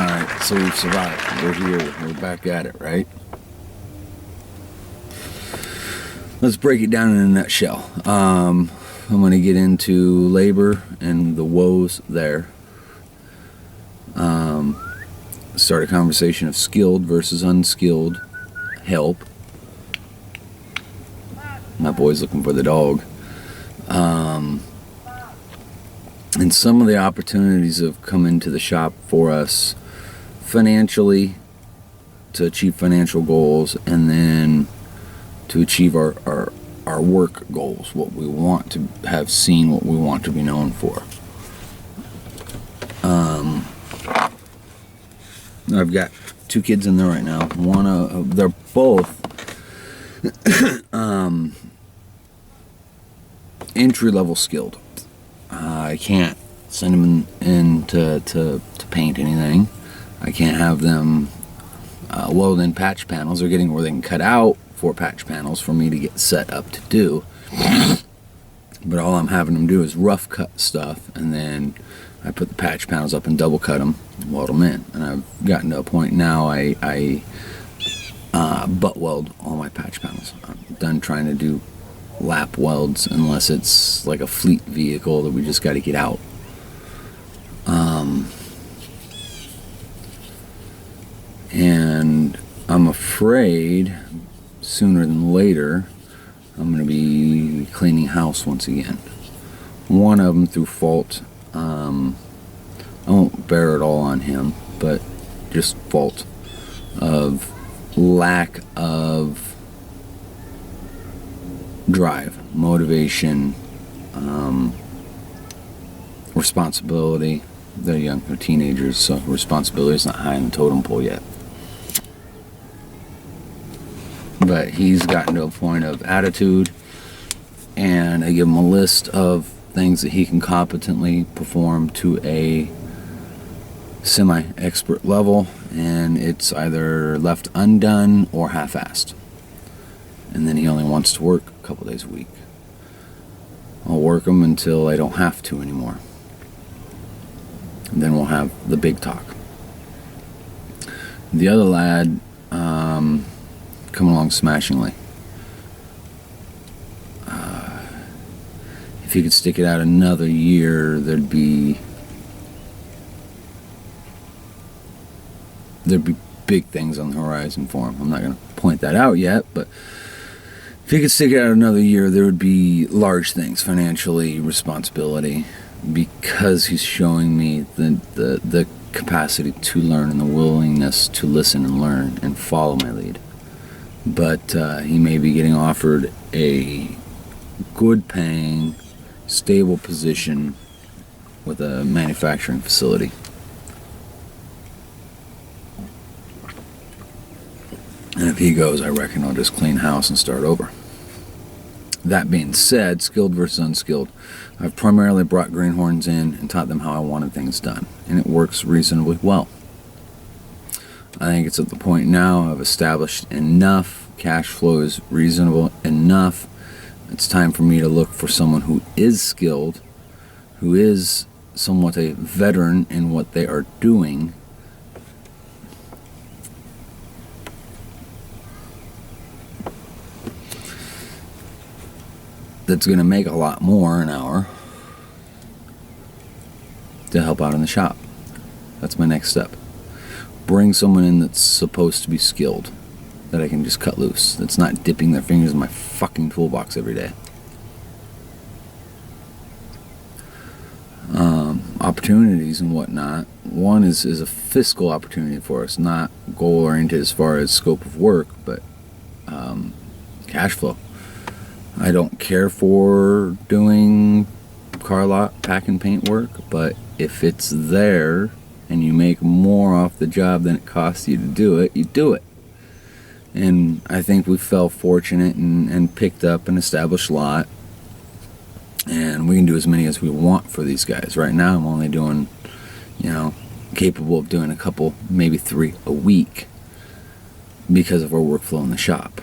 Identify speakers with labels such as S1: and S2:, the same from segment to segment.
S1: Alright, so we've survived. We're here. We're back at it, right? Let's break it down in a nutshell. I'm going to get into labor and the woes there. Start a conversation of skilled versus unskilled help. My boy's looking for the dog. And some of the opportunities have come into the shop for us financially to achieve financial goals, and then to achieve our work goals, what we want to have seen, what we want to be known for. I've got 2 kids in there right now. They're both entry-level skilled. I can't send them in to paint anything. I can't have them weld in patch panels. They're getting where they can cut out 4 patch panels for me to get set up to do. But all I'm having them do is rough cut stuff, and then I put the patch panels up and double cut them and weld them in. And I've gotten to a point now I butt weld all my patch panels. I'm done trying to do lap welds unless it's like a fleet vehicle that we just got to get out. And I'm afraid sooner than later I'm going to be cleaning house once again. One of them through fault. I won't bear it all on him, but just fault of lack of drive, motivation, responsibility. They're young, they're teenagers, so responsibility is not high in the totem pole yet. But he's gotten to a point of attitude, and I give him a list of things that he can competently perform to a semi-expert level, and it's either left undone or half-assed. And then he only wants to work a couple days a week. I'll work him until I don't have to anymore. And then we'll have the big talk. The other lad, come along smashingly. If he could stick it out another year, there'd be big things on the horizon for him. I'm not going to point that out yet, but if he could stick it out another year, there would be large things financially, responsibility, because he's showing me the capacity to learn and the willingness to listen and learn and follow my lead. But he may be getting offered a good paying, stable position with a manufacturing facility. And if he goes, I reckon I'll just clean house and start over. That being said, skilled versus unskilled, I've primarily brought greenhorns in and taught them how I wanted things done, and it works reasonably well. I think it's at the point now I've established enough, cash flow is reasonable enough. It's time for me to look for someone who is skilled, who is somewhat a veteran in what they are doing, that's going to make a lot more an hour to help out in the shop. That's my next step. Bring someone in that's supposed to be skilled, that I can just cut loose, that's not dipping their fingers in my fucking toolbox every day. Opportunities and whatnot. One is a fiscal opportunity for us, not goal oriented as far as scope of work, but cash flow. I don't care for doing car lot pack and paint work, but if it's there and you make more off the job than it costs you to do it, you do it. And I think we fell fortunate and picked up an established lot, and we can do as many as we want for these guys. Right now I'm only doing, capable of doing a couple, maybe 3 a week because of our workflow in the shop.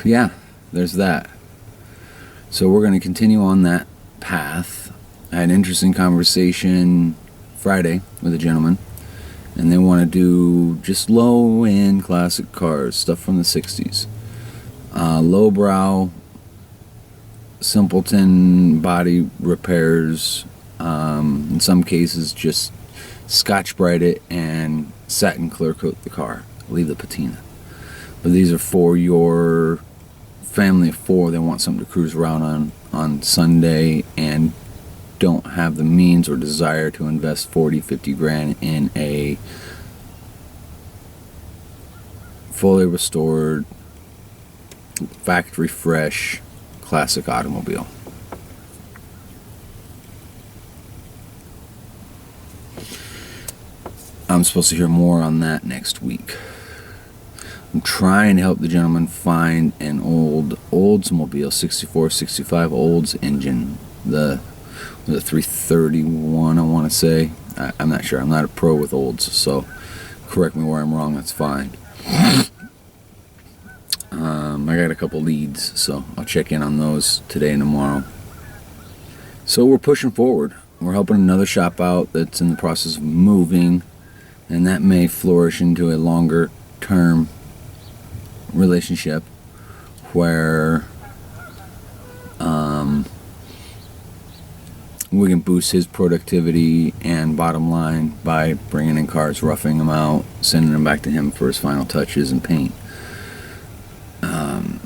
S1: yeah, there's that. So we're going to continue on that path. I had an interesting conversation Friday with a gentleman, and they want to do just low-end classic cars, stuff from the 60s. Lowbrow, simpleton body repairs, in some cases just Scotch Brite it and satin clear coat the car, leave the patina. But these are for your family of four. They want something to cruise around on Sunday and don't have the means or desire to invest 40-50 grand in a fully restored, factory fresh classic automobile. I'm supposed to hear more on that next week. I'm trying to help the gentleman find an old Oldsmobile 64, 65 Olds engine. The 331, I want to say. I'm not sure. I'm not a pro with Olds, so correct me where I'm wrong. That's fine. I got a couple leads, so I'll check in on those today and tomorrow. So we're pushing forward. We're helping another shop out that's in the process of moving, and that may flourish into a longer term relationship where we can boost his productivity and bottom line by bringing in cars, roughing them out, sending them back to him for his final touches and paint.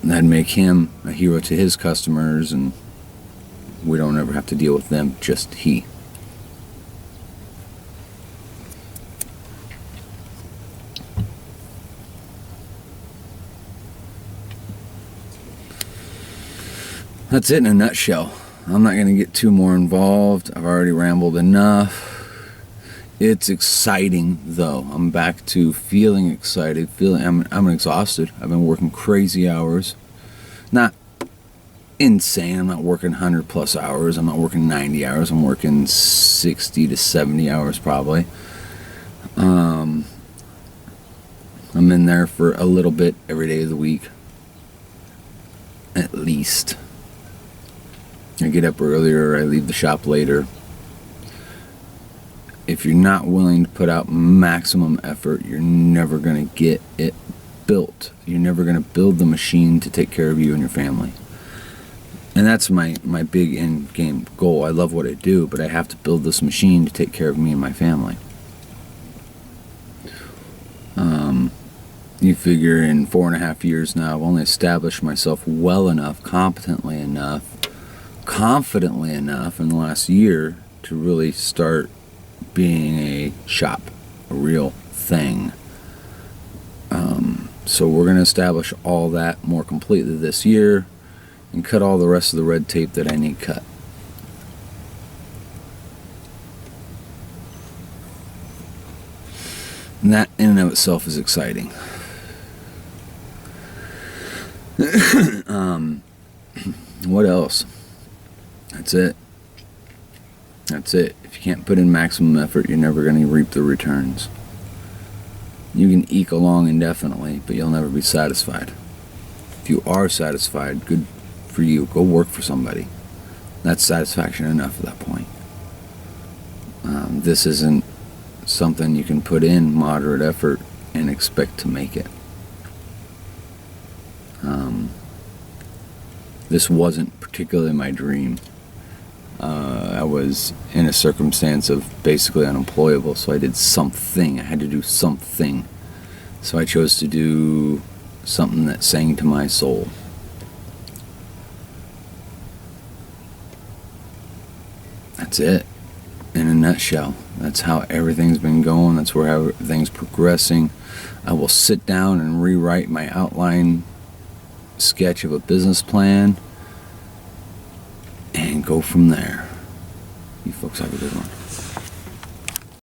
S1: That'd make him a hero to his customers, and we don't ever have to deal with them, just he. That's it in a nutshell. I'm not going to get too more involved. I've already rambled enough. It's exciting, though. I'm back to feeling excited. I'm exhausted. I've been working crazy hours. Not insane. I'm not working 100 plus hours. I'm not working 90 hours. I'm working 60 to 70 hours probably. I'm in there for a little bit every day of the week. At least. I get up earlier, I leave the shop later. If you're not willing to put out maximum effort, you're never going to get it built. You're never going to build the machine to take care of you and your family. And that's my big end game goal. I love what I do, but I have to build this machine to take care of me and my family. You figure in 4.5 years now, I've only established myself well enough, confidently enough in the last year to really start being a shop, a real thing. So we're going to establish all that more completely this year and cut all the rest of the red tape that I need cut. And that in and of itself is exciting. What else? That's it. If you can't put in maximum effort, you're never going to reap the returns. You can eke along indefinitely, but you'll never be satisfied. If you are satisfied, good for you. Go work for somebody. That's satisfaction enough at that point. This isn't something you can put in moderate effort and expect to make it. This wasn't particularly my dream. I was in a circumstance of basically unemployable, so I did something. I had to do something. So I chose to do something that sang to my soul. That's it. In a nutshell. That's how everything's been going. That's where everything's progressing. I will sit down and rewrite my outline sketch of a business plan and go from there. You folks have a good one.